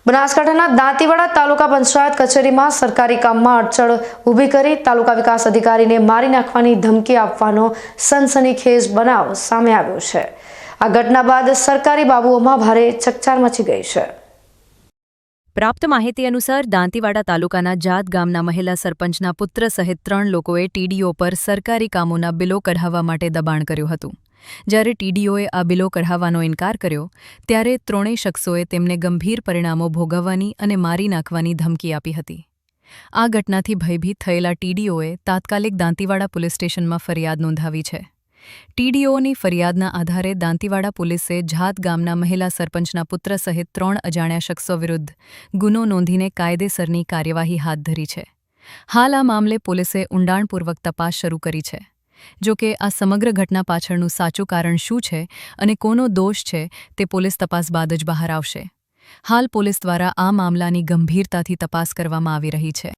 બનાસકાંઠાના દાંતીવાડા તાલુકા પંચાયત કચેરીમાં સરકારી કામમાં અડચણ ઊભી કરી તાલુકા વિકાસ અધિકારીને મારી નાખવાની ધમકી આપવાનો સનસનીખેજ બનાવ સામે આવ્યો છે। આ ઘટના બાદ સરકારી બાબુઓમાં ભારે ચકચાર મચી ગઈ છે। પ્રાપ્ત માહિતી અનુસાર દાંતીવાડા તાલુકાના જાત ગામના મહિલા સરપંચના પુત્ર સહિત 3 લોકોએ ટીડીઓ પર સરકારી કામોના બિલો કઢાવવા માટે દબાણ કર્યું હતું। જ્યારે ટીડીઓએ આ બિલો કઢાવવાનો ઇનકાર કર્યો ત્યારે ત્રણેય શખ્સોએ તેમને ગંભીર પરિણામો ભોગવવાની અને મારી નાખવાની ધમકી આપી હતી। આ ઘટનાથી ભયભીત થયેલા ટીડીઓએ તાત્કાલિક દાંતીવાડા પોલીસ સ્ટેશનમાં ફરિયાદ નોંધાવી છે। ટીડીઓની ફરિયાદના આધારે દાંતીવાડા પોલીસે જાત ગામના મહિલા સરપંચના પુત્ર સહિત 3 અજાણ્યા શખ્સો વિરુદ્ધ ગુનો નોંધીને કાયદેસરની કાર્યવાહી હાથ ધરી છે। હાલ આ મામલે પોલીસે ઊંડાણપૂર્વક તપાસ શરૂ કરી છે। જો કે આ સમગ્ર ઘટના પાછળનું સાચું કારણ શું છે અને કોનો દોષ છે તે પોલીસ તપાસ બાદ જ બહાર આવશે। હાલ પોલીસ દ્વારા આ મામલાની ગંભીરતાથી તપાસ કરવામાં આવી રહી છે।